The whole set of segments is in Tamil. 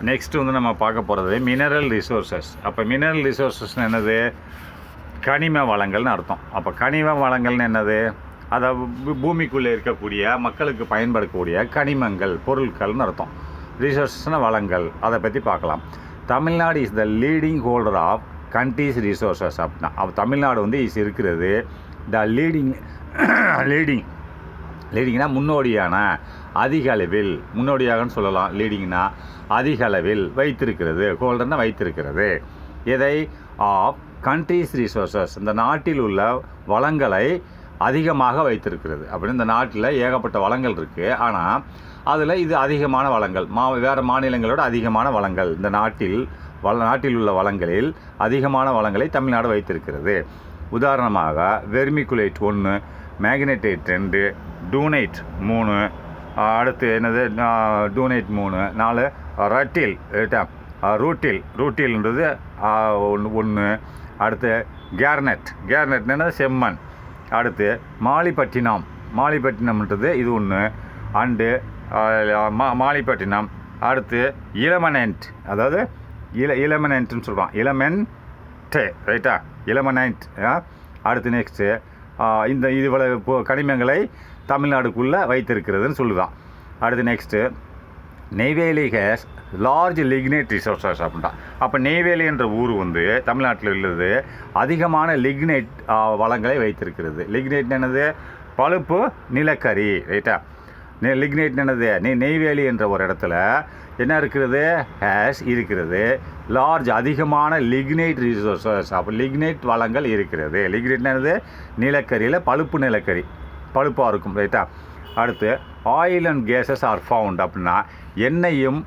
நெக்ஸ்ட்டு வந்து நம்ம பார்க்க போகிறது மினரல் ரிசோர்ஸஸ். அப்போ மினரல் ரிசோர்ஸஸ்னு என்னது? கனிம வளங்கள்னு அர்த்தம். அப்போ கனிம வளங்கள்னு என்னது? அதை பூமிக்குள்ளே இருக்கக்கூடிய மக்களுக்கு பயன்படக்கூடிய கனிமங்கள், பொருட்கள்னு அர்த்தம். ரிசோர்ஸஸ்னால் வளங்கள், அதை பற்றி பார்க்கலாம். Tamil Nadu is the leading holder of countries resources. அப்படின்னா அப்போ தமிழ்நாடு வந்து இருக்கிறது த லீடிங்னா முன்னோடியான, அதிக அளவில், முன்னோடியாகன்னு சொல்லலாம். லீடிங்னா அதிக அளவில் வைத்திருக்கிறது, ஹோல்டர்னா வைத்திருக்கிறது. எதை? ஆஃப் கண்ட்ரீஸ் ரிசோர்ஸஸ், இந்த நாட்டில் உள்ள வளங்களை அதிகமாக வைத்திருக்கிறது. அப்படின்னு இந்த நாட்டில் ஏகப்பட்ட வளங்கள் இருக்குது, ஆனால் அதில் இது அதிகமான வளங்கள், வேறு மாநிலங்களோட அதிகமான வளங்கள், இந்த நாட்டில் உள்ள வளங்களில் அதிகமான வளங்களை தமிழ்நாடு வைத்திருக்கிறது. உதாரணமாக வெர்மிகுலேட் 1, மேக்னடைட் 2, டூனைட் 3, அடுத்து என்னது டூனைட் 3, 4 ரட்டில், ரூட்டில்ன்றது 1, அடுத்து கேர்னெட்னா செம்மண், அடுத்து மாலிப்பட்டினம்ன்றது இது 1, அண்டு மாலிப்பட்டினம், அடுத்து இளமனெண்ட், அதாவது இளமனெண்ட்னு சொல்கிறோம், இளமென்ட்டு ரைட்டா, இளமனைண்ட். அடுத்து நெக்ஸ்ட்டு இந்த இவ்வளவு கனிமங்களை தமிழ்நாடுக்குள்ளே வைத்திருக்கிறதுன்னு சொல்லுதான். அடுத்து next Neyveli has large lignite resources அப்படின்ட்டா. அப்போ நெய்வேலி என்ற ஊர் வந்து தமிழ்நாட்டில் உள்ளது அதிகமான லிக்னைட் வளங்களை வைத்திருக்கிறது. லிக்னைட் என்னது? பழுப்பு நிலக்கரி ரைட்டா. லிக்னைட் என்னது? நெய்வேலி என்ற ஒரு இடத்துல என்ன இருக்கிறது? ஹேஸ் இருக்கிறது லார்ஜ், அதிகமான லிக்னைட் ரிசோர்ஸஸ். அப்போ லிக்னைட் வளங்கள் இருக்கிறது. லிக்னைட் என்னது? நிலக்கரியில் பழுப்பு நிலக்கரி, பழுப்பாக இருக்கும் ரைட்டா. அடுத்து oil and gases are found. அப்படின்னா எண்ணெயும்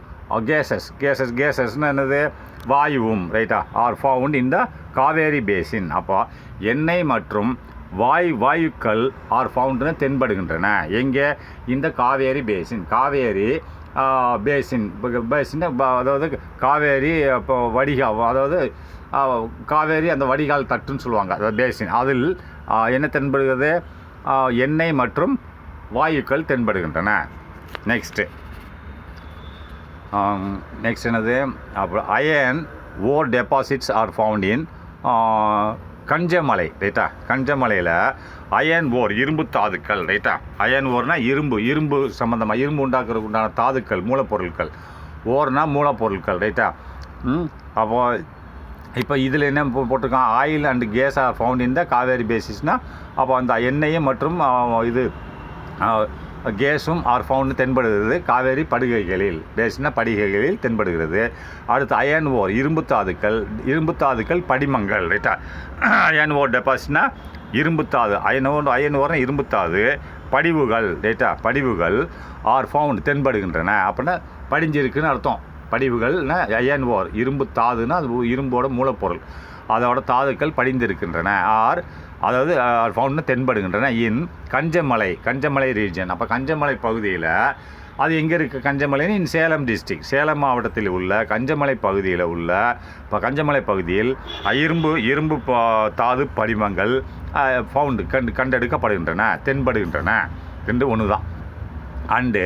கேஸஸ்னு என்னது? வாயுவும் ரைட்டா. ஆர் ஃபவுண்ட் இந்த காவேரி பேசின். அப்போ எண்ணெய் மற்றும் வாயுக்கள் ஆர் ஃபவுண்டுன்னு தென்படுகின்றன. எங்கே? இந்த காவேரி பேசின். காவேரி பேசின், அதாவது காவேரி இப்போ வடிகால், அதாவது காவேரி அந்த வடிகால் தட்டுன்னு சொல்லுவாங்க, அதாவது பேசின். அதில் என்ன தென்படுகிறது? எண்ணெய் மற்றும் வாயுக்கள் தென்படுகின்றன. நெக்ஸ்ட்டு என்னது? அப்புறம் iron ore deposits are found in Kanjamalai ரைட்டா. கஞ்சமலையில் அயன் ஓர், இரும்பு தாதுக்கள் ரைட்டா. அயன் ஓர்னா இரும்பு சம்மந்தமாக, இரும்பு உண்டாக்குறதுக்கு உண்டான தாதுக்கள், மூலப்பொருட்கள். ஓர்னா மூலப்பொருட்கள் ரைட்டா. அப்போது இப்போ இதில் என்ன போட்டிருக்கான்? Oil and gas are found in the Kaveri பேசிஸ்னால், அப்போ அந்த எண்ணெயும் மற்றும் இது கேஸும் ஆர் ஃபவுண்டு தென்படுகிறது காவேரி படுகைகளில். பேசினா படிகைகளில் தென்படுகிறது. அடுத்து அயன் ஓர், இரும்பு தாதுக்கள் படிமங்கள் ரைட்டா. அயன் ஓர் டெபாசிட்னா இரும்புத்தாது, அயன் ஓர்னா இரும்புத்தாது, படிவுகள் ரைட்டா. படிவுகள் ஆர் ஃபவுண்ட் தென்படுகின்றன. அப்படின்னா படிஞ்சிருக்குன்னு அர்த்தம். படிவுகள்னா அயன் ஓர், இரும்பு தாதுன்னா அது இரும்போட மூலப்பொருள், அதோட தாதுக்கள் படிந்திருக்கின்றன. அதாவது ஃபவுண்ட்னு தென்படுகின்றன இன் கஞ்சமலை ரீஜன். அப்போ கஞ்சமலை பகுதியில், அது எங்கே இருக்குது? கஞ்சமலைன்னு இன் சேலம் டிஸ்ட்ரிக்ட், சேலம் மாவட்டத்தில் உள்ள கஞ்சமலை பகுதியில் உள்ள, இப்போ கஞ்சமலை பகுதியில் இரும்பு தாது படிமங்கள் ஃபவுண்டு கண்டெடுக்கப்படுகின்றன, தென்படுகின்றன. 2 1 தான். அண்டு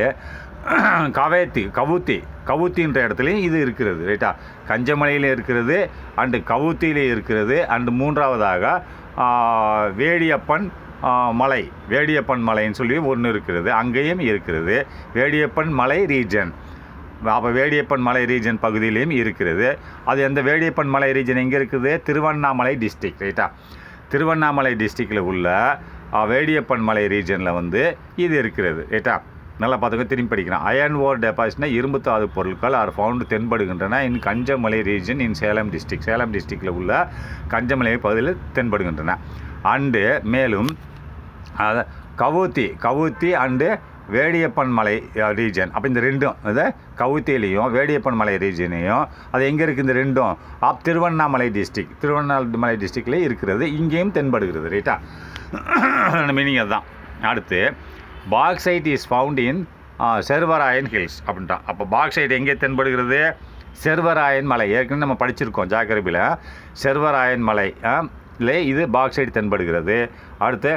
கவுத்தின்ற இடத்துலையும் இது இருக்கிறது ரைட்டா. கஞ்சமலையில் இருக்கிறது, அண்டு கவுத்தியிலே இருக்கிறது, அண்டு 3வதாக வேடியப்பன் மலைன்னு சொல்லி ஒன்று இருக்கிறது, அங்கேயும் இருக்கிறது. வேடியப்பன் மலை ரீஜன். அப்போ வேடியப்பன் மலை ரீஜன் பகுதியிலையும் இருக்கிறது. அது எந்த வேடியப்பன் மலை ரீஜன் எங்கே இருக்குது? திருவண்ணாமலை டிஸ்ட்ரிக்ட் ரைட்டா. திருவண்ணாமலை டிஸ்ட்ரிக்டில் உள்ள வேடியப்பன் மலை ரீஜனில் வந்து இது இருக்கிறது ரைட்டா. நல்லா பார்த்துக்க, திரும்பி படிக்கிறேன். அயன் ஓர் டெபாசிட்னா இரும்பு தாது பொருட்கள் ஆர் ஃபவுண்டு தென்படுகின்றன in Kanjamalai region in Salem டிஸ்ட்ரிக்டில் உள்ள கஞ்சமலை பகுதியில் தென்படுகின்றன. அண்டு மேலும் கவுத்தி அண்டு வேடியப்பன் மலை ரீஜன். அப்போ இந்த 2ம், இது கவுத்திலையும் வேடியப்பன் மலை ரீஜனையும், அது எங்கே இருக்குது? இந்த 2ம் திருவண்ணாமலை டிஸ்ட்ரிக்ட்லேயே இருக்கிறது, இங்கேயும் தென்படுகிறது ரைட்டா. மீனிங் அதுதான். அடுத்து bauxite is found in Servarayan hills அப்படின்ட்டான். அப்போ பாக்சைட் எங்கே தென்படுகிறது? செர்வராயன் மலை. ஏற்கனவே நம்ம படிச்சிருக்கோம் ஜாகிரபியில். செர்வராயன் மலை இது பாக்சைட் தென்படுகிறது. அடுத்து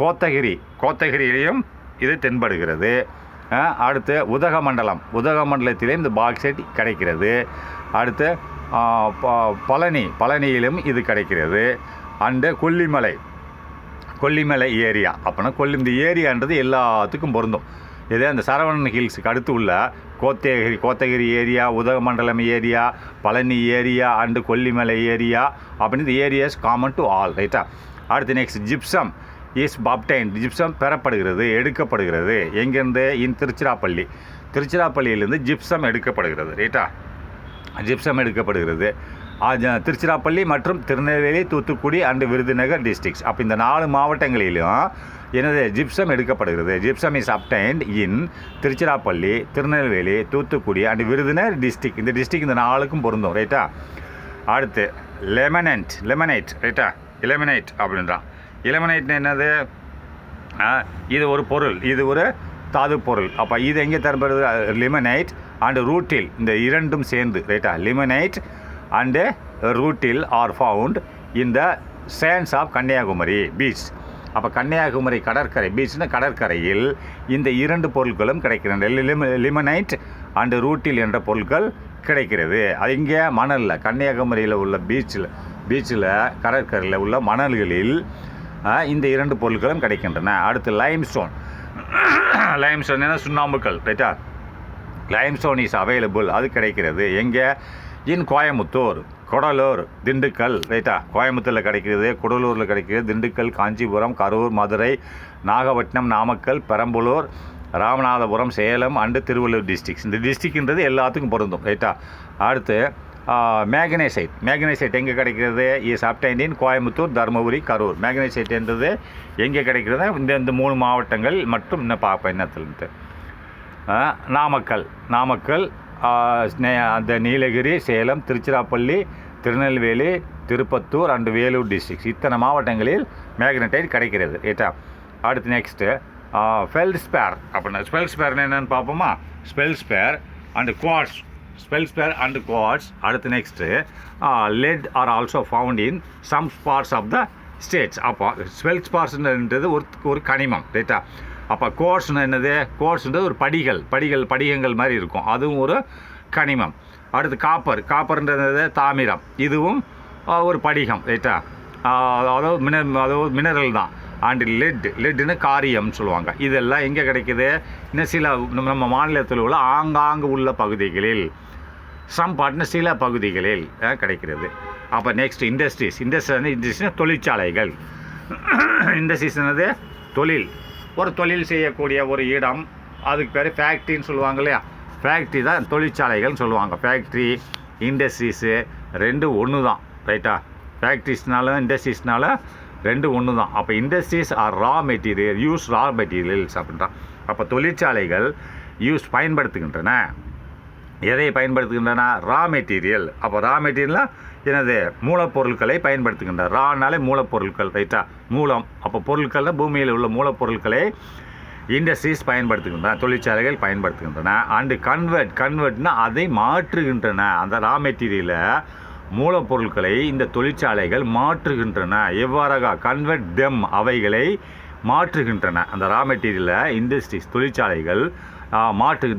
கோத்தகிரியிலையும் இது தென்படுகிறது. அடுத்து உதகமண்டலத்திலே இந்த பாக்சைட் கிடைக்கிறது. அடுத்து பழனியிலும் இது கிடைக்கிறது. அண்டு கொல்லிமலை ஏரியா அப்படின்னா இந்த ஏரியான்றது எல்லாத்துக்கும் பொருந்தும். இதே அந்த சரவணன் ஹில்ஸுக்கு அடுத்து உள்ள Kotagiri area, Udhagamandalam area, Palani area and Kollimalai area அப்படின்னு இந்த ஏரியாஸ் காமன் டு ஆல், ரைட்டா. அடுத்து next gypsum is obtained. Gypsum பெறப்படுகிறது, எடுக்கப்படுகிறது. எங்கேருந்து? திருச்சிராப்பள்ளியிலேருந்து ஜிப்சம் எடுக்கப்படுகிறது, ரைட்டா. ஜிப்சம் எடுக்கப்படுகிறது திருச்சிராப்பள்ளி மற்றும் திருநெல்வேலி, தூத்துக்குடி அண்டு விருதுநகர் டிஸ்ட்ரிக்ஸ். அப்போ இந்த 4 மாவட்டங்களிலும் என்னது ஜிப்சம் எடுக்கப்படுகிறது. Gypsum is obtained in Tiruchirappalli, Tirunelveli, Thoothukudi and Virudhunagar district. இந்த டிஸ்ட்ரிக்ட் இந்த 4க்கும் பொருந்தும், ரைட்டா. அடுத்து லெமனைட், ரைட்டா. இலமனைட் அப்படின்றான். இலமனைட்னு என்னது? இது ஒரு பொருள், இது ஒரு தாது பொருள். அப்போ இது எங்கே தரப்படுது? லிமனைட் அண்டு ரூட்டில், இந்த இரண்டும் சேர்ந்து, ரைட்டா. Limonite and rutile are found in the sands of Kanyakumari beach. அப்போ கன்னியாகுமரி கடற்கரை, பீச்னா கடற்கரையில் இந்த 2 பொருட்களும் கிடைக்கிறது. லிமனைட் அண்டு ரூட்டில் என்ற பொருட்கள் கிடைக்கிறது. அது இங்கே மணலில், கன்னியாகுமரியில் உள்ள பீச்சில் கடற்கரையில் உள்ள மணல்களில் இந்த 2 பொருட்களும் கிடைக்கின்றன. அடுத்து லைம்ஸ்டோன் என்ன? சுண்ணாம்புக்கல், ரைட்டா. லைம்ஸ்டோன் இஸ் அவைலபிள், அது கிடைக்கிறது. எங்கே? இன் கோயமுத்தூர், குடலூர், திண்டுக்கல், ரைட்டா. கோயமுத்தூரில் கிடைக்கிறது, குடலூரில் கிடைக்கிறது, திண்டுக்கல், காஞ்சிபுரம், கரூர், மதுரை, நாகப்பட்டினம், நாமக்கல், பெரம்பலூர், ராமநாதபுரம், சேலம் அண்டு திருவள்ளூர் டிஸ்ட்ரிக்ஸ். இந்த டிஸ்ட்ரிக்ட்ன்றது எல்லாத்துக்கும் பொருந்தும், ரைட்டா. அடுத்து மேக்னசைட் எங்கே கிடைக்கிறது? Is obtained in Coimbatore, Dharmapuri, Karur. Magnesite என்றது எங்கே கிடைக்கிறது? இந்த 3 மாவட்டங்கள் மட்டும் இன்னும் பார்ப்பேன் என்னத்துலன்ட்டு. நாமக்கல் அந்த நீலகிரி, சேலம், திருச்சிராப்பள்ளி, திருநெல்வேலி, திருப்பத்தூர் அண்டு வேலூர் டிஸ்ட்ரிக்ஸ். இத்தனை மாவட்டங்களில் மேக்னடைட் கிடைக்கிறது, ரைட்டா. அடுத்து நெக்ஸ்ட்டு ஃபெல்ட்ஸ்பேர் அப்படின்னா ஃபெல்ட்ஸ்பேர்னு என்னென்னு பார்ப்போமா? Feldspar and quartz. அடுத்து next lead are also found in some parts of the states. அப்போ ஃபெல்ட்ஸ்பார்ஸ்ன்றது ஒரு கனிமம், ரைட்டா. அப்போ குவார்ட்ஸ்னு என்னது? குவார்ட்ஸ்ன்றது ஒரு படிகங்கள் மாதிரி இருக்கும், அதுவும் ஒரு கனிமம். அடுத்து காப்பர்ன்றது தாமிரம், இதுவும் ஒரு படிகம், ரைட்டா. அதாவது மினரல் தான். அண்டு லெட்டுன்னு காரியம்னு சொல்லுவாங்க. இதெல்லாம் எங்கே கிடைக்குது? இன்னும் சில நம்ம மாநிலத்தில் உள்ள ஆங்காங்கு உள்ள பகுதிகளில், சில பகுதிகளில் கிடைக்கிறது. அப்போ நெக்ஸ்ட் இண்டஸ்ட்ரீஸ்னா தொழிற்சாலைகள். இண்டஸ்ட்ரீஸ்னது தொழில் செய்யக்கூடிய ஒரு இடம், அதுக்கு பேர் ஃபேக்ட்ரின்னு சொல்லுவாங்க இல்லையா. ஃபேக்ட்ரி தான் தொழிற்சாலைகள்னு சொல்லுவாங்க. ஃபேக்ட்ரி, இண்டஸ்ட்ரீஸு 2 ஒன்று தான், ரைட்டா. ஃபேக்ட்ரிஸ்னாலும் இண்டஸ்ட்ரீஸ்னாலும் 2 ஒன்று தான். அப்போ இண்டஸ்ட்ரீஸ் ஆர் ரா மெட்டீரியல்ஸ் அப்படின்றான். அப்போ தொழிற்சாலைகள் பயன்படுத்துகின்றன. எதை பயன்படுத்துகின்றன? Raw material. அப்போ ரா மெட்டீரியல்னால் என்னது? மூலப்பொருட்களை பயன்படுத்துகின்றன. ரானாலே மூலப்பொருட்கள், ரைட்டா. அப்போ பொருட்கள்னால் பூமியில் உள்ள மூலப்பொருட்களை இண்டஸ்ட்ரீஸ் பயன்படுத்துகின்றன, தொழிற்சாலைகள் பயன்படுத்துகின்றன. அண்டு கன்வெர்ட்னா அதை மாற்றுகின்றன. அந்த ரா மெட்டீரியலை, மூலப்பொருட்களை இந்த தொழிற்சாலைகள் மாற்றுகின்றன. எவ்வாறாக? கன்வெர்ட் தெம், அவைகளை மாற்றுகின்றன. அந்த ரா மெட்டீரியலை இண்டஸ்ட்ரீஸ், தொழிற்சாலைகள்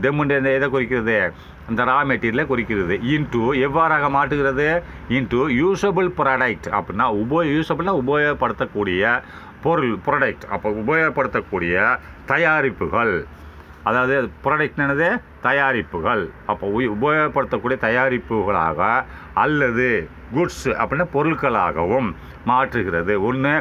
தெம்முன்ற எதை குறிக்கிறது? அந்த ரா மெட்டீரியலை குறிக்கிறது. எவ்வாறாக மாற்றுகிறது? யூசபிள் ப்ராடக்ட் அப்படின்னா உபயோகப்படுத்தக்கூடிய பொருள், ப்ராடக்ட். அப்போ உபயோகப்படுத்தக்கூடிய தயாரிப்புகள், அதாவது ப்ராடக்ட் என்னது? தயாரிப்புகள். அப்போ உபயோகப்படுத்தக்கூடிய தயாரிப்புகளாக அல்லது குட்ஸ் அப்படின்னா பொருட்களாகவும் மாற்றுகிறது. ஒன்று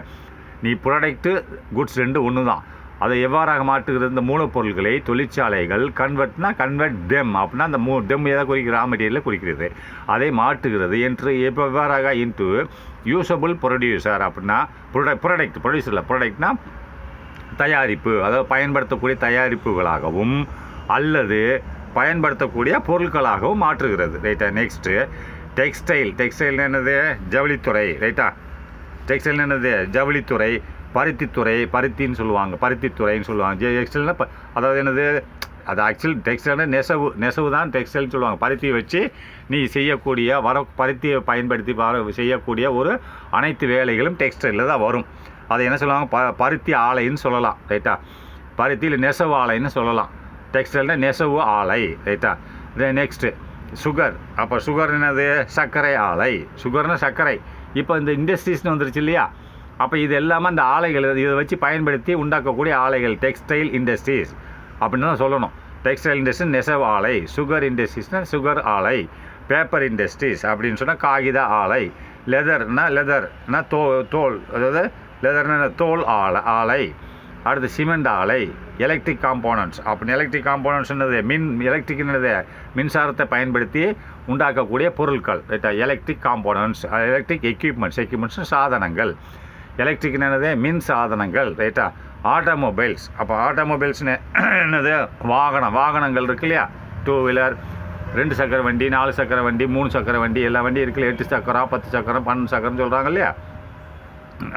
நீ ப்ராடக்ட்டு, குட்ஸ் 2 ஒன்று தான். அதை எவ்வாறாக மாற்றுகிறது? இந்த மூலப்பொருட்களை தொழிற்சாலைகள் கன்வெர்ட் தெம் அப்படின்னா அந்த தெம் எதை குறிக்கிற? ரா மெட்டீரியலை குறிக்கிறது. அதை மாற்றுகிறது என்று எவ்வாறாக? யூசபிள் ப்ரொடியூசர் அப்படின்னா ப்ராடக்ட்னா தயாரிப்பு, அதாவது பயன்படுத்தக்கூடிய தயாரிப்புகளாகவும் அல்லது பயன்படுத்தக்கூடிய பொருட்களாகவும் மாற்றுகிறது, ரைட்டா. நெக்ஸ்ட்டு டெக்ஸ்டைல் என்னது? ஜவுளித்துறை, ரைட்டா. டெக்ஸ்டைல் என்னது? ஜவுளித்துறை. பருத்தின்னு சொல்லுவாங்க, பருத்தித்துறைன்னு சொல்லுவாங்க. டெக்ஸ்டைல்னால் அதாவது என்னது? அது ஆக்சுவலி டெக்ஸ்டைல்னால் நெசவு தான் டெக்ஸ்டைல்னு சொல்லுவாங்க. பருத்தியை வச்சு நீ செய்யக்கூடிய பருத்தியை பயன்படுத்தி செய்யக்கூடிய ஒரு அனைத்து வேலைகளும் டெக்ஸ்டைலில் தான் வரும். அதை என்ன சொல்லுவாங்க? பருத்தி ஆலைன்னு சொல்லலாம், ரைட்டா. பருத்தியில் நெசவு ஆலைன்னு சொல்லலாம். டெக்ஸ்டைல்னால் நெசவு ஆலை, ரைட்டா. Next sugar. அப்போ சுகர் என்னது? சர்க்கரை ஆலை. சுகர்னால் சர்க்கரை. இப்போ இந்த இண்டஸ்ட்ரீஸ்னு வந்துருச்சு இல்லையா? அப்போ இது எல்லாமே அந்த ஆலைகள், இதை வச்சு பயன்படுத்தி உண்டாக்கக்கூடிய ஆலைகள் டெக்ஸ்டைல் இண்டஸ்ட்ரீஸ் அப்படின்னு தான் சொல்லணும். டெக்ஸ்டைல் இண்டஸ்ட்ரி நெசவு ஆலை, சுகர் இண்டஸ்ட்ரீஸ்னால் சுகர் ஆலை, பேப்பர் இண்டஸ்ட்ரீஸ் அப்படின்னு சொன்னால் காகித ஆலை, லெதர்னா தோல், அதாவது லெதர்னா தோல் ஆலை. அடுத்து சிமெண்ட் ஆலை, எலக்ட்ரிக் காம்போனன்ட்ஸ். அப்படின்னு எலக்ட்ரிக் காம்போனன்ட்ஸ் என்னது? எலக்ட்ரிக் என்னது? மின்சாரத்தை பயன்படுத்தி உண்டாக்கக்கூடிய பொருட்கள், ரைட்டா. எலக்ட்ரிக் காம்போனன்ட்ஸ், எலக்ட்ரிக் எக்யூப்மெண்ட்ஸ் சாதனங்கள். எலக்ட்ரிக் என்னது? மின் சாதனங்கள், ரைட்டா. ஆட்டோமொபைல்ஸ். அப்போ ஆட்டோமொபைல்ஸ்னு என்னது? வாகனங்கள் இருக்கு இல்லையா? 2 வீலர், 2 சக்கர வண்டி, 4 சக்கர வண்டி, 3 சக்கர வண்டி, எல்லா வண்டி இருக்குல்ல. 8 சக்கரம், 10 சக்கரம், 12 சக்கரம்னு சொல்கிறாங்க இல்லையா?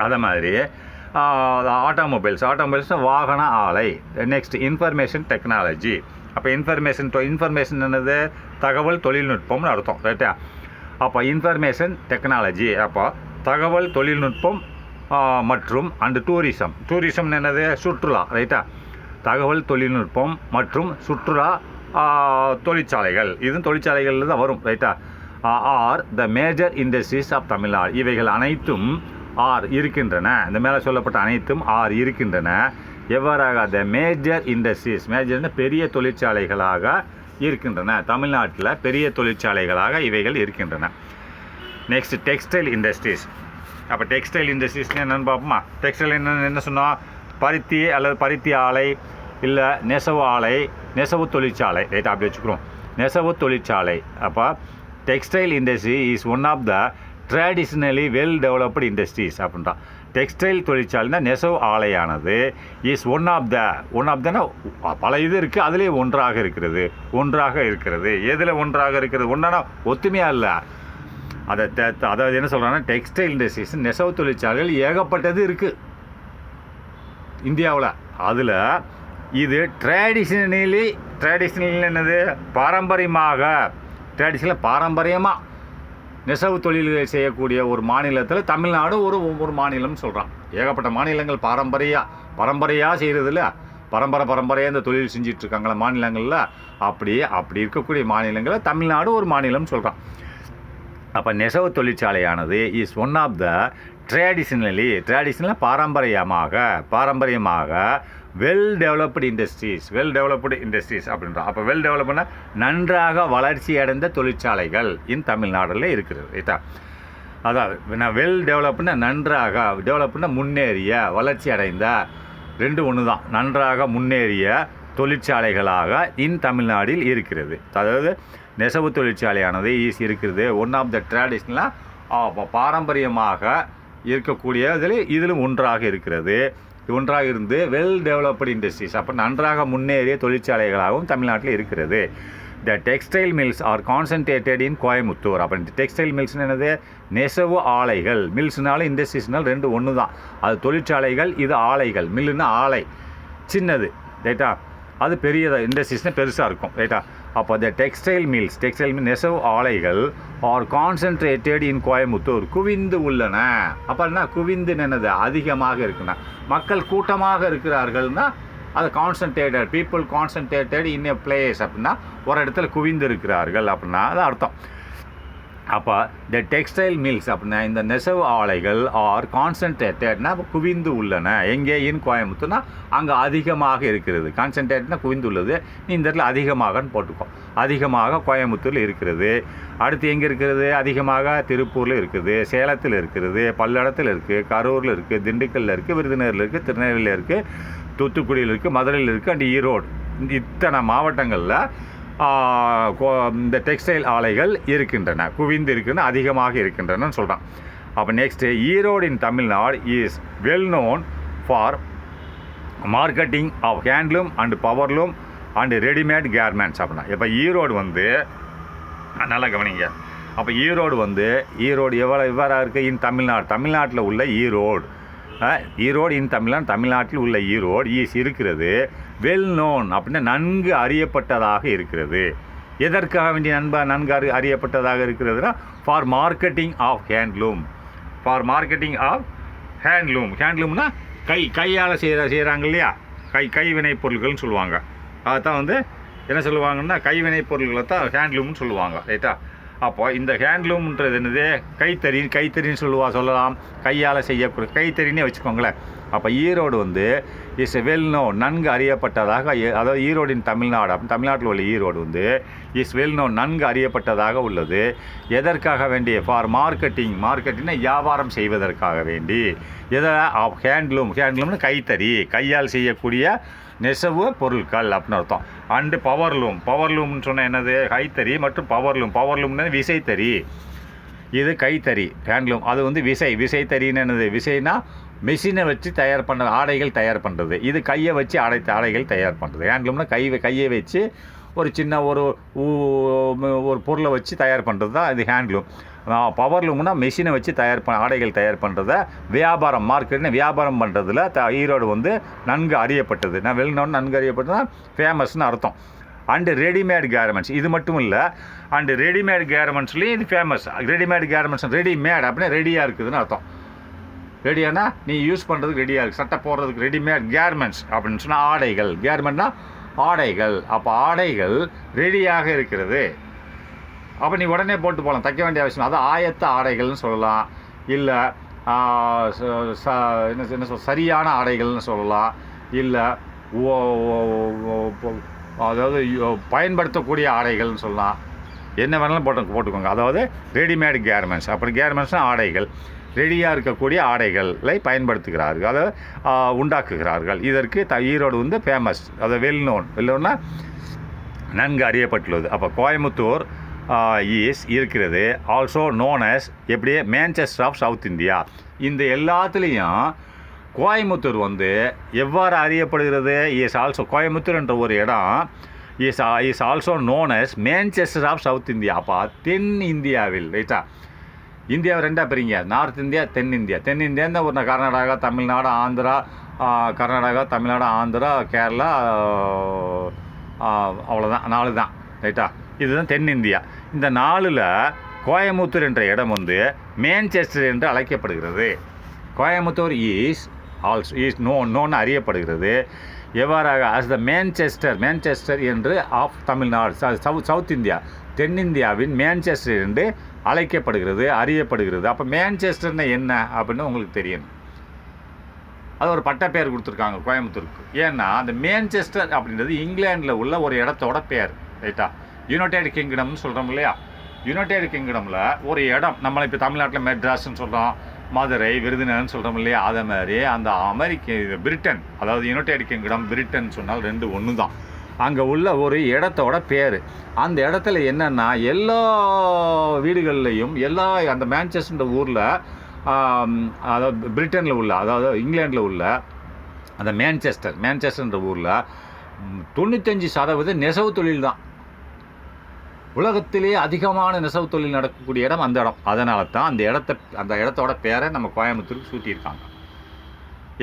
அதை மாதிரி ஆட்டோமொபைல்ஸ் வாகன ஆலை. Next information technology. அப்போ இன்ஃபர்மேஷன் என்னது? தகவல் தொழில்நுட்பம்னு அர்த்தம், ரைட்டா. அப்போ இன்ஃபர்மேஷன் டெக்னாலஜி. அப்போ தகவல் தொழில்நுட்பம் மற்றும் அண்டு டூரிசம் என்னது? சுற்றுலா, ரைட்டா. தகவல் தொழில்நுட்பம் மற்றும் சுற்றுலா தொழிற்சாலைகள். இதுவும் தொழிற்சாலைகளில் தான் வரும், ரைட்டா. Are the major industries of Tamil Nadu. இவைகள் அனைத்தும் ஆர் இருக்கின்றன. இந்த மேலே சொல்லப்பட்ட அனைத்தும் ஆர் இருக்கின்றன. எவ்வாறாக? த மேஜர் இண்டஸ்ட்ரீஸ். மேஜர்னா பெரிய தொழிற்சாலைகளாக இருக்கின்றன. தமிழ்நாட்டில் பெரிய தொழிற்சாலைகளாக இவைகள் இருக்கின்றன. Next textile industries. அப்போ டெக்ஸ்டைல் இண்டஸ்ட்ரீஸ்னு என்னென்னு பார்ப்போமா? டெக்ஸ்டைல் என்ன சொன்னால் பருத்தி அல்லது பருத்தி ஆலை, இல்லை நெசவு ஆலை, நெசவு தொழிற்சாலை, ரைட்டா. அப்படி வச்சுக்கிறோம், நெசவு தொழிற்சாலை. அப்போ textile industry is one of the traditionally well developed industries அப்படின்றான். டெக்ஸ்டைல் தொழிற்சாலைனா நெசவு ஆலையானது இஸ் ஒன் ஆஃப் தனா பல இது இருக்குது, அதுலேயே ஒன்றாக இருக்கிறது. எதில் ஒன்றாக இருக்கிறது? ஒன்றானா ஒத்துமையாக இல்லை. அதாவது என்ன சொல்கிறாங்கன்னா, டெக்ஸ்டைல் இண்டஸ்ட்ரீஸ் நெசவு தொழிற்சாலைகள் ஏகப்பட்டது இருக்குது இந்தியாவில். அதில் இது ட்ரெடிஷ்னல் என்னது? பாரம்பரியமாக நெசவு தொழில்கள் செய்யக்கூடிய ஒரு மாநிலத்தில் தமிழ்நாடு ஒரு மாநிலம்னு சொல்கிறான். ஏகப்பட்ட மாநிலங்கள் பரம்பரையாக செய்கிறதில்ல, பரம்பரையாக இந்த தொழில் செஞ்சிட்ருக்காங்களா மாநிலங்களில். அப்படி இருக்கக்கூடிய மாநிலங்களில் தமிழ்நாடு ஒரு மாநிலம்னு சொல்கிறான். அப்போ நெசவு தொழிற்சாலையானது இஸ் ஒன் ஆஃப் த ட்ரெடிஷ்னலாக பாரம்பரியமாக வெல் டெவலப்டு இண்டஸ்ட்ரீஸ் அப்படின்றோம். அப்போ வெல் டெவலப்னா நன்றாக வளர்ச்சி அடைந்த தொழிற்சாலைகள் தமிழ்நாட்டில் இருக்கிறது, ரைட்டா. அதாவது வெல் டெவலப்னா நன்றாக, டெவலப்னா முன்னேறிய, வளர்ச்சி அடைந்த, ரெண்டு ஒன்று தான். நன்றாக முன்னேறிய தொழிற்சாலைகளாக தமிழ்நாட்டில் இருக்கிறது. அதாவது நெசவு தொழிற்சாலையானது இருக்கிறது ஒன் ஆஃப் த ட்ரெடிஷ்னலாக பாரம்பரியமாக இருக்கக்கூடிய இதிலும் ஒன்றாக இருந்து வெல் டெவலப்டு இண்டஸ்ட்ரீஸ், அப்போ நன்றாக முன்னேறிய தொழிற்சாலைகளாகவும் தமிழ்நாட்டில் இருக்கிறது. த டெக்ஸ்டைல் மில்ஸ் ஆர் கான்சன்ட்ரேட்டட் இன் கோயமுத்தூர். அப்போ டெக்ஸ்டைல் மில்ஸ்னு என்னது? நெசவு ஆலைகள். மில்ஸ்னாலும் இண்டஸ்ட்ரீஸ்னாலும் ரெண்டு ஒன்று தான். அது தொழிற்சாலைகள், இது ஆலைகள். மில்லுன்னா ஆலை சின்னது, ரைட்டா. அது பெரியதாக, இண்டஸ்ட்ரீஸ்னால் பெருசாக இருக்கும், ரைட்டா. அப்போ த டெக்ஸ்டைல் மில்ஸ் நெசவு ஆலைகள் ஆர் கான்சன்ட்ரேட்டட் இன் கோயமுத்தூர், குவிந்து உள்ளன. அப்படின்னா குவிந்து என்னது? அதிகமாக இருக்குன்னா, மக்கள் கூட்டமாக இருக்கிறார்கள்னா அது கான்சன்ட்ரேட்டட், பீப்புள் கான்சன்ட்ரேட்டட் இன் எ பிளேஸ் அப்படின்னா ஒரு இடத்துல குவிந்து இருக்கிறார்கள் அப்படின்னா அது அர்த்தம். அப்போ த டெக்ஸ்டைல் மில்ஸ் அப்படின்னா இந்த நெசவு ஆலைகள் ஆர் கான்சன்ட்ரேட்டட்னா குவிந்து உள்ளன. எங்கே? இன் கோயமுத்தூர்னா அங்கே அதிகமாக இருக்கிறது. கான்சன்ட்ரேட்னா குவிந்து உள்ளது, நீ இந்த இடத்துல அதிகமாகன்னு போட்டுக்கோ. அதிகமாக கோயமுத்தூரில் இருக்கிறது. அடுத்து எங்கே இருக்கிறது? அதிகமாக திருப்பூரில் இருக்குது, சேலத்தில் இருக்கிறது, பல்லடத்தில் இருக்குது, கரூரில் இருக்குது, திண்டுக்கல்லில் இருக்குது, விருதுநகரில் இருக்குது, திருநெல்வேலியில் இருக்குது, தூத்துக்குடியில் இருக்குது, மதுரையில் இருக்குது, அண்ட் ஈரோடு. இத்தனை மாவட்டங்களில் இந்த டெக்ஸ்டைல் ஆலைகள் இருக்கின்றன, குவிந்து இருக்கின்றன, அதிகமாக இருக்கின்றன சொல்கிறான். அப்போ next Erode in Tamil Nadu is well known for marketing of handloom and powerloom and readymade garments அப்படின்னா. இப்போ ஈரோடு நல்லா கவனிங்க. அப்போ ஈரோடு எவ்வாறாக இருக்குது? இன் தமிழ்நாட்டில் உள்ள ஈரோடு இன் தமிழ்நாட்டில் உள்ள ஈரோடு இருக்கிறது வெல் நோன் அப்படின்னா நன்கு அறியப்பட்டதாக இருக்கிறது. எதற்காக வேண்டிய நன்கு அறியப்பட்டதாக இருக்கிறதுனா ஃபார் மார்க்கெட்டிங் ஆஃப் ஹேண்ட்லூம்னா கையால் செய்கிறாங்க இல்லையா, கைவினை பொருட்கள்னு சொல்லுவாங்க. அதைத்தான் வந்து என்ன சொல்லுவாங்கன்னா கைவினை பொருள்களை தான் ஹேண்ட்லூம்னு சொல்லுவாங்க, ரைட்டா. அப்போ இந்த ஹேண்ட்லூம்ன்றது என்னது, கைத்தறின்னு சொல்லலாம், கையால் செய்யக்கூடிய கைத்தறினே வச்சுக்கோங்களேன். அப்போ ஈரோடு வந்து இஸ் வெல் நோன், நன்கு அறியப்பட்டதாக, அதாவது ஈரோடின் தமிழ்நாட்டில் உள்ள ஈரோடு வந்து இஸ் வெல் நோன், நன்கு அறியப்பட்டதாக உள்ளது. எதற்காக வேண்டி, ஃபார் மார்க்கெட்டிங்னா வியாபாரம் செய்வதற்காக வேண்டி. எதை, ஹேண்ட்லூம்னு கைத்தறி, கையால் செய்யக்கூடிய நெசவு பொருட்கள் அப்படின்னு அர்த்தம். அண்டு பவர்லூம்னு சொன்னால் என்னது, கைத்தறி மற்றும் பவர்லூம்னு விசைத்தறி. இது கைத்தறி ஹேண்ட்லூம். அது வந்து விசைத்தறின்னு என்னது, விசைனா மிஷினை வச்சு தயார் பண்ணுற ஆடைகள் தயார் பண்ணுறது. இது கையை வச்சு ஆடைகள் தயார் பண்ணுறது. ஹேண்ட்லூம்னா கையை வச்சு ஒரு சின்ன ஒரு பொருளை வச்சு தயார் பண்ணுறது தான் இது ஹேண்ட்லூம். பவர்லூம்னா மிஷினை வச்சு ஆடைகள் தயார் பண்ணுறத மார்க்கெட்னு வியாபாரம் பண்ணுறதுல ஈரோடு வந்து நன்கு அறியப்பட்டது. நன்கு அறியப்பட்டதுன்னா ஃபேமஸ்னு அர்த்தம். அண்டு ரெடிமேட் கேர்மெண்ட்ஸ், இது மட்டும் இல்லை, அண்டு ரெடிமேட் கேர்மெண்ட்ஸ்லேயும் இது ஃபேமஸ். ரெடிமேட் கேர்மெண்ட்ஸ், ரெடிமேட் அப்படின்னா ரெடியாக இருக்குதுன்னு அர்த்தம். ரெடியானா நீ யூஸ் பண்ணுறதுக்கு ரெடியாக இருக்குது, சட்டை போடுறதுக்கு. ரெடிமேட் கேர்மெண்ட்ஸ் அப்படின்னு சொன்னால் ஆடைகள், கேர்மெண்ட்னா ஆடைகள். அப்போ ஆடைகள் ரெடியாக இருக்கிறது. அப்போ நீ உடனே போட்டு போகலாம், தைக்க வேண்டிய அவசியம். அது ஆயத்த ஆடைகள்னு சொல்லலாம், இல்லை என்ன சரியான ஆடைகள்னு சொல்லலாம், இல்லை அதாவது பயன்படுத்தக்கூடிய ஆடைகள்னு சொல்லலாம். என்ன வேணாலும் போட்டுக்கோங்க. அதாவது ரெடிமேட் கேர்மெண்ட்ஸ். அப்புறம் கேர்மெண்ட்ஸ்னால் ஆடைகள், ரெடியாக இருக்கக்கூடிய ஆடைகளை பயன்படுத்துகிறார்கள், அதை உண்டாக்குகிறார்கள். இதற்கு ஈரோடு வந்து ஃபேமஸ், அது வெல் நோன்னா நன்கு அறியப்பட்டுள்ளது. அப்போ கோயம்புத்தூர் இருக்கிறது, ஆல்சோ நோன் அஸ் எப்படி மேன்செஸ்டர் ஆஃப் சவுத் இந்தியா. இந்த எல்லாத்துலேயும் கோயம்புத்தூர் வந்து எவ்வாறு அறியப்படுகிறது, கோயம்புத்தூர் என்ற ஒரு இடம் is also known as Manchester of South India. அப்போ தென் இந்தியாவில், ரைட்டா, இந்தியாவை ரெண்டாக பிரிங்க, நார்த் இந்தியா, தென்னிந்தியா ஒரு கர்நாடகா, தமிழ்நாடு, ஆந்திரா, கேரளா, அவ்வளோதான், 4 தான், ரைட்டா. இதுதான் தென்னிந்தியா. இந்த 4ல் கோயம்புத்தூர் என்ற இடம் வந்து மேன்செஸ்டர் என்று அழைக்கப்படுகிறது. கோயம்புத்தூர் இஸ் நோன் அறியப்படுகிறது. எவ்வாறாக அஸ் த மேன்செஸ்டர் என்று ஆஃப் தமிழ்நாடு, சவுத் இந்தியா, தென்னிந்தியாவின் மேன்செஸ்டர் என்று அழைக்கப்படுகிறது, அறியப்படுகிறது. அப்போ மேன்செஸ்டர்னா என்ன அப்படின்னு உங்களுக்கு தெரியணும். அது ஒரு பட்ட பேர் கொடுத்துருக்காங்க கோயம்புத்தூருக்கு. ஏன்னா அந்த மேன்செஸ்டர் அப்படின்றது இங்கிலாண்டில் உள்ள ஒரு இடத்தோட பேர், ரைட்டா. யுனைடெட் கிங்டம்னு சொல்கிறோம் இல்லையா, யுனைடெட் கிங்டமில் ஒரு இடம், நம்மளை இப்போ தமிழ்நாட்டில் மெட்ராஸ்ன்னு சொல்கிறோம், மதுரை, விருதுநகர்னு சொல்கிறோம் இல்லையா, அதே மாதிரி அந்த பிரிட்டன், அதாவது யுனைடெட் கிங்டம், பிரிட்டன் சொன்னால் 2 ஒன்று தான். அங்கே உள்ள ஒரு இடத்தோட பேர். அந்த இடத்துல என்னென்னா எல்லா வீடுகள்லையும் அந்த மேன்செஸ்டர் ஊரில், அதாவது பிரிட்டனில் உள்ள, அதாவது இங்கிலாண்டில் உள்ள அந்த மேன்செஸ்டர் ஊரில் 95% நெசவு தொழில் தான். உலகத்திலே அதிகமான நெசவு தொழில் நடக்கக்கூடிய இடம் அந்த இடம். அதனால தான் அந்த இடத்தோட பேரை நம்ம கோயம்புத்தூருக்கு சூட்டியிருக்காங்க.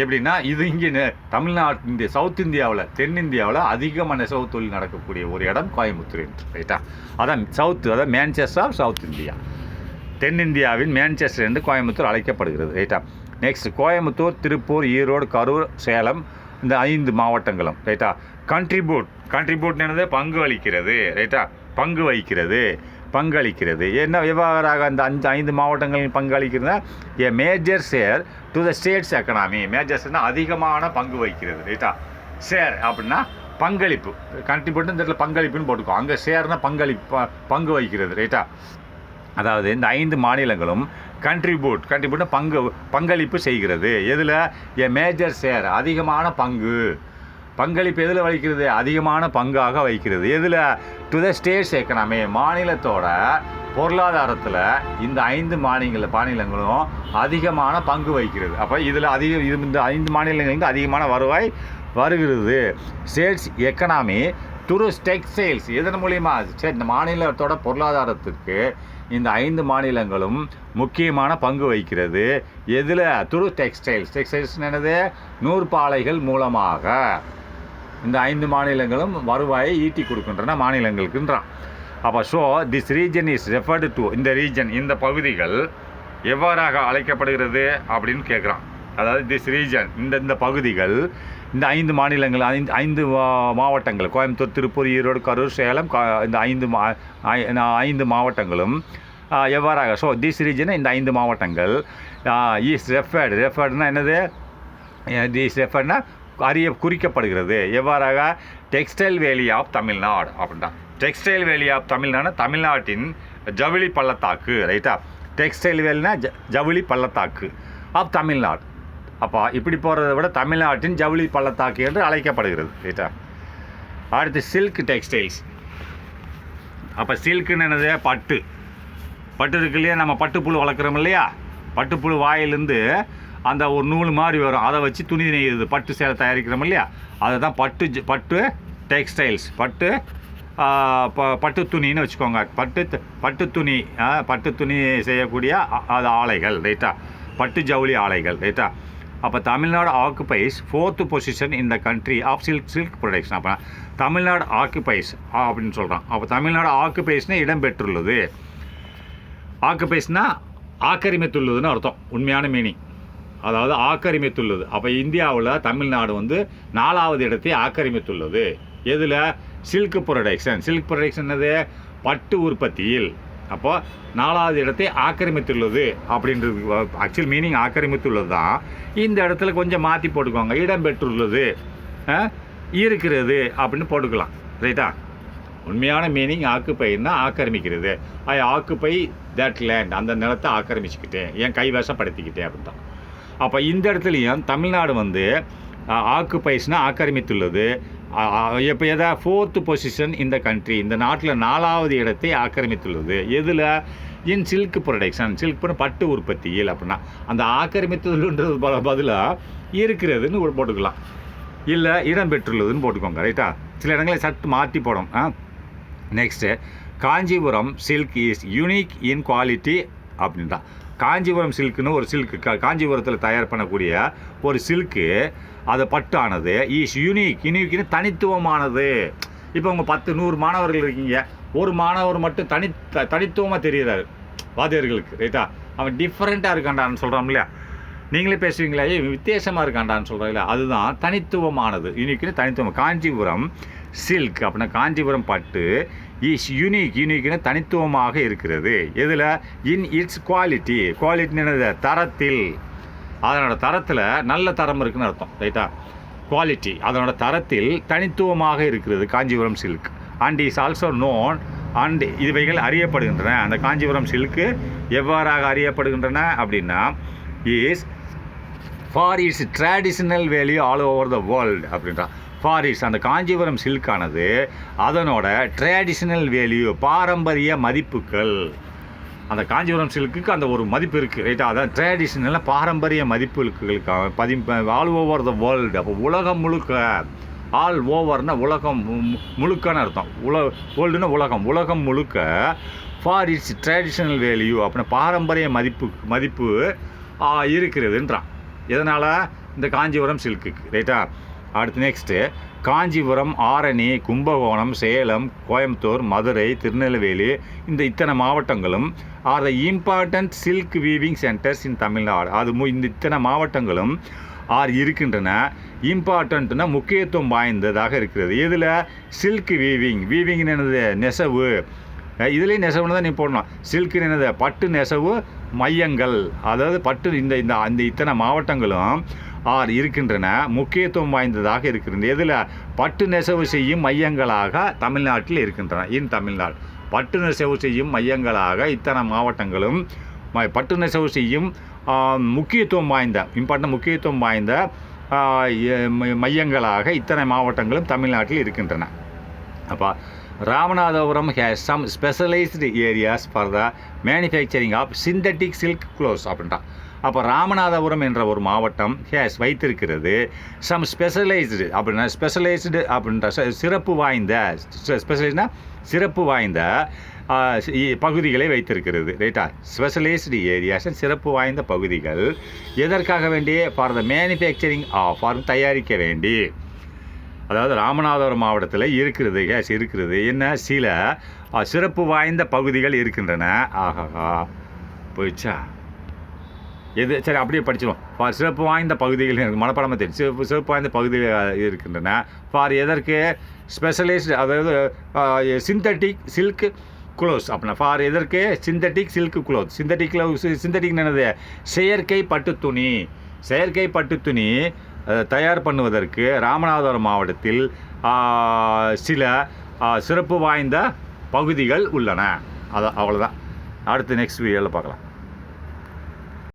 எப்படின்னா இது இங்கே தமிழ்நாட்டு சவுத் இந்தியாவில், தென்னிந்தியாவில் அதிகமாக நெசவு தொழில் நடக்கக்கூடிய ஒரு இடம் கோயம்புத்தூர் என்று, ரைட்டா. அதான் மேன்செஸ்டர் ஆஃப் சவுத் இந்தியா, தென்னிந்தியாவின் மேன்செஸ்டர் என்று கோயம்புத்தூர் அழைக்கப்படுகிறது, ரைட்டா. நெக்ஸ்ட் கோயம்புத்தூர், திருப்பூர், ஈரோடு, கரூர், சேலம், இந்த 5 மாவட்டங்களும், ரைட்டா. கண்ட்ரிபியூட் என்னது, பங்கு அளிக்கிறது, ரைட்டா. பங்களிக்கிறது. என்ன எவ்வாறாக அந்த 5 மாவட்டங்களில் பங்களிக்கிறதுனா a major share to the state's economy. Major ஷேர்னா அதிகமான பங்கு வகிக்கிறது, ரைட்டா. ஷேர் அப்படின்னா பங்களிப்பு, கண்ட்ரிபியூட் இந்த இடத்துல பங்களிப்புன்னு போட்டுக்கோ. அங்கே ஷேர்னா பங்கு வகிக்கிறது, ரைட்டா. அதாவது இந்த 5 மாநிலங்களும் கண்ட்ரிபியூட்னா பங்களிப்பு செய்கிறது. எதில், ஏ மேஜர் ஷேர் அதிகமான பங்களிப்பு எதில் வகிக்கிறது, அதிகமான பங்காக வகிக்கிறது. எதில், டு த ஸ்டேட்ஸ் எக்கனாமி, மாநிலத்தோட பொருளாதாரத்தில் இந்த 5 மாநிலங்களும் அதிகமான பங்கு வகிக்கிறது. அப்போ இதில் இந்த 5 மாநிலங்களுக்கு அதிகமான வருவாய் வருகிறது. ஸ்டேட்ஸ் எக்கனாமி துரு டெக்ஸ்டைல்ஸ், இதன் மூலிமா இந்த மாநிலத்தோட பொருளாதாரத்திற்கு இந்த 5 மாநிலங்களும் முக்கியமான பங்கு வகிக்கிறது. எதில், துரு டெக்ஸ்டைல்ஸ் என்னது, நூற்பாலைகள் மூலமாக இந்த 5 மாநிலங்களும் வருவாயை ஈட்டி கொடுக்கின்றன மாநிலங்களுக்குன்றான். அப்போ this region is referred to, இந்த பகுதிகள் எவ்வாறாக அழைக்கப்படுகிறது அப்படின்னு கேட்குறான். அதாவது திஸ் ரீஜன், இந்த பகுதிகள் இந்த 5 மாநிலங்கள் 5 மாவட்டங்கள் கோயம்புத்தூர், திருப்பூர், ஈரோடு, கரூர், சேலம், இந்த 5 மாவட்டங்களும் எவ்வாறாக திஸ் ரீஜன் இந்த 5 மாவட்டங்கள் இஸ் ரெஃபர்டுனா என்னது? திஸ் ரெஃபர்ட்னா குறிக்கப்படுகிறது எவ்வாறாக? டெக்ஸ்டைல் வேலி ஆஃப் தமிழ்நாடு அப்படின்னா. டெக்ஸ்டைல் வேலி ஆஃப் தமிழ்நாடு தமிழ்நாட்டின் ஜவுளி பள்ளத்தாக்கு, ரைட்டா? டெக்ஸ்டைல் வேலினா ஜவுளி பள்ளத்தாக்கு ஆஃப் தமிழ்நாடு. அப்போ இப்படி போகிறத விட தமிழ்நாட்டின் ஜவுளி பள்ளத்தாக்கு என்று அழைக்கப்படுகிறது, ரைட்டா? அடுத்து சில்க் டெக்ஸ்டைல்ஸ். அப்போ சில்க்குன்னு என்னது? பட்டு இருக்கு இல்லையா? நம்ம பட்டுப்புழு வளர்க்குறோம் இல்லையா? பட்டுப்புழு வாயிலேருந்து அந்த ஒரு நூல் மாதிரி வரும், அதை வச்சு துணி நெய்யுது, பட்டு சேலை தயாரிக்கிறோம் இல்லையா? அதை தான் பட்டு டெக்ஸ்டைல்ஸ், பட்டு துணின்னு வச்சுக்கோங்க. பட்டு துணி செய்யக்கூடிய அது ஆலைகள், ரைட்டா? பட்டு ஜவுளி ஆலைகள், ரைட்டா? அப்போ Tamil Nadu occupies 4th position in the country of silk production. அப்போ தமிழ்நாடு ஆக்குபைஸ் அப்படின்னு சொல்கிறான். அப்போ தமிழ்நாடு ஆக்குபைஸ்னால் இடம்பெற்றுள்ளது. ஆக்குபைஸ்னால் ஆக்கிரமித்துள்ளதுன்னு அர்த்தம், உண்மையான மீனிங். அதாவது ஆக்கிரமித்துள்ளது. அப்போ இந்தியாவில் தமிழ்நாடு 4வது இடத்தை ஆக்கிரமித்துள்ளது. எதில்? Silk production. சில்க் ப்ரொடக்ஷன் என்னது? பட்டு உற்பத்தியில். அப்போ 4வது இடத்தை ஆக்கிரமித்துள்ளது அப்படின்றது ஆக்சுவல் மீனிங். ஆக்கிரமித்துள்ளது தான். இந்த இடத்துல கொஞ்சம் மாற்றி போட்டுக்கோங்க, இடம்பெற்றுள்ளது, இருக்கிறது அப்படின்னு போட்டுக்கலாம், ரைட்டா? உண்மையான மீனிங் ஆக்குப்பைன்னா ஆக்கிரமிக்கிறது. ஐ ஆக்குப்பை தட் லேண்ட், அந்த நிலத்தை ஆக்கிரமிச்சுக்கிட்டேன், என் கைவசப்படுத்திக்கிட்டேன் அப்படின்னு தான். அப்போ இந்த இடத்துலையும் தமிழ்நாடு ஆக்குப்பைஸ்னால் ஆக்கிரமித்துள்ளது. இப்போ எதா 4th பொசிஷன் இந்த கண்ட்ரி, இந்த நாட்டில் 4வது இடத்தை ஆக்கிரமித்துள்ளது. எதில்? இன் சில்க் ப்ரொடக்ஷன். சில்க்னு பட்டு உற்பத்தியில். அப்படின்னா அந்த ஆக்கிரமித்துள்ளது பதிலாக இருக்கிறதுன்னு போட்டுக்கலாம், இல்லை இடம்பெற்றுள்ளதுன்னு போட்டுக்கோங்க, ரைட்டா? சில இடங்களை சற்று மாற்றி போடும். Next Kanchipuram silk is unique in quality அப்படின்ட்டா. காஞ்சிபுரம் சில்க்குன்னு ஒரு சில்க்கு, காஞ்சிபுரத்தில் தயார் பண்ணக்கூடிய ஒரு சில்க்கு, அது பட்டானது இஸ் யூனிக்னு தனித்துவமானது. இப்போ உங்கள் 10-100 மாணவர்கள் இருக்கீங்க, ஒரு மாணவர் மட்டும் தனித்துவமாக தெரிகிறாரு வாத்தியர்களுக்கு, ரைட்டா? அவன் டிஃப்ரெண்ட்டாக இருக்காண்டான்னு சொல்கிறான் இல்லையா? நீங்களே பேசுவீங்களா, வித்தியாசமாக இருக்காண்டான்னு சொல்கிறீங்களா? அதுதான் தனித்துவமானது, யூனிக்னு தனித்துவம். காஞ்சிபுரம் சில்க் அப்படின்னா காஞ்சிபுரம் பட்டு இஸ் யூனிக்னு தனித்துவமாக இருக்கிறது. எதில்? இன் இட்ஸ் குவாலிட்டின்னு என்னது? தரத்தில். அதனோட தரத்தில் நல்ல தரம் இருக்குன்னு அர்த்தம், ரைட்டா? குவாலிட்டி, அதனோட தரத்தில் தனித்துவமாக இருக்கிறது Kanchipuram silk. And is also known, and இவைகள் அறியப்படுகின்றன. அந்த காஞ்சிபுரம் சில்க்கு எவ்வாறாக அறியப்படுகின்றன அப்படின்னா, is for it's traditional value all over the world அப்படின்றான். ஃபார் இட்ஸ், அந்த காஞ்சிபுரம் சில்கானது அதனோட ட்ரெடிஷ்னல் வேல்யூ, பாரம்பரிய மதிப்புகள். அந்த காஞ்சிபுரம் சில்க்குக்கு அந்த ஒரு மதிப்பு இருக்குது, ரைட்டா? அதான் ட்ரெடிஷ்னலாக பாரம்பரிய மதிப்புகளுக்கு ஆல் ஓவர் த வேர்ல்டு. அப்போ உலகம் முழுக்க, ஆல் ஓவர்னால் உலகம் முழுக்கன்னு அர்த்தம். வேர்ல்டுன்னா உலகம் முழுக்க. ஃபார் இட்ஸ் ட்ரெடிஷ்னல் வேல்யூ அப்படின்னா பாரம்பரிய மதிப்பு இருக்கிறதுன்றான். எதனால்? இந்த காஞ்சிபுரம் சில்க்குக்கு, ரைட்டா? அடுத்து நெக்ஸ்ட்டு காஞ்சிபுரம், ஆரணி, கும்பகோணம், சேலம், கோயம்புத்தூர், மதுரை, திருநெல்வேலி, இத்தனை மாவட்டங்களும் R the important silk weaving centres இன் தமிழ்நாடு. இந்த இத்தனை மாவட்டங்களும் இருக்கின்றன. இம்பார்ட்டன்ட்னா முக்கியத்துவம் வாய்ந்ததாக இருக்கிறது. இதில் சில்க் வீவிங்னு என்னது? நெசவு. இதுலேயும் நெசவுன்னு தான் நீ போடணும். சில்க்குன்னு என்னது? பட்டு நெசவு மையங்கள். அதாவது பட்டு இந்த இத்தனை மாவட்டங்களும் இருக்கின்றன, முக்கியத்துவம் வாய்ந்ததாக இருக்கிறது. எதில்? பட்டு நெசவு செய்யும் மையங்களாக தமிழ்நாட்டில் இருக்கின்றன. இன் தமிழ்நாடு பட்டு நெசவு செய்யும் மையங்களாக இத்தனை மாவட்டங்களும் பட்டு நெசவு செய்யும் முக்கியத்துவம் வாய்ந்த மையங்களாக இத்தனை மாவட்டங்களும் தமிழ்நாட்டில் இருக்கின்றன. அப்போ Ramanathapuram has some specialised areas for the manufacturing of synthetic silk clothes அப்படின்ட்டான். அப்போ ராமநாதபுரம் என்ற ஒரு மாவட்டம் வைத்திருக்கிறது சம் ஸ்பெஷலைஸ்டு அப்படின்ற சிறப்பு வாய்ந்த பகுதிகளை வைத்திருக்கிறது, ரைட்டா? ஸ்பெஷலைஸ்டு ஏரியாஸ், சிறப்பு வாய்ந்த பகுதிகள். எதற்காக வேண்டி? ஃபார் த மேனுஃபேக்சரிங் ஃபார் தயாரிக்க வேண்டி. அதாவது ராமநாதபுரம் மாவட்டத்தில் இருக்கிறது என்ன? சில சிறப்பு வாய்ந்த பகுதிகள் இருக்கின்றன. ஆஹா போயிடுச்சா? எது சரி அப்படியே படிச்சிடும். ஃபார் சிறப்பு வாய்ந்த பகுதிகள் எனக்கு மனப்பாடமாக தெரியும். சிறப்பு வாய்ந்த பகுதிகள் இருக்கின்றன. ஃபார் எதற்கு ஸ்பெஷலைஸ்டு, அதாவது சிந்தட்டிக் சில்க் குளோஸ் அப்படின்னா ஃபார் எதற்கு சிந்தட்டிக் சில்க் குளோத். சிந்தட்டிக் என்னது? செயற்கை பட்டுத்துணி. செயற்கை பட்டுத்துணி தயார் பண்ணுவதற்கு ராமநாதபுரம் மாவட்டத்தில் சில சிறப்பு வாய்ந்த பகுதிகள் உள்ளன. அவ்வளோதான். அடுத்து நெக்ஸ்ட் வீடியோவில் பார்க்கலாம்.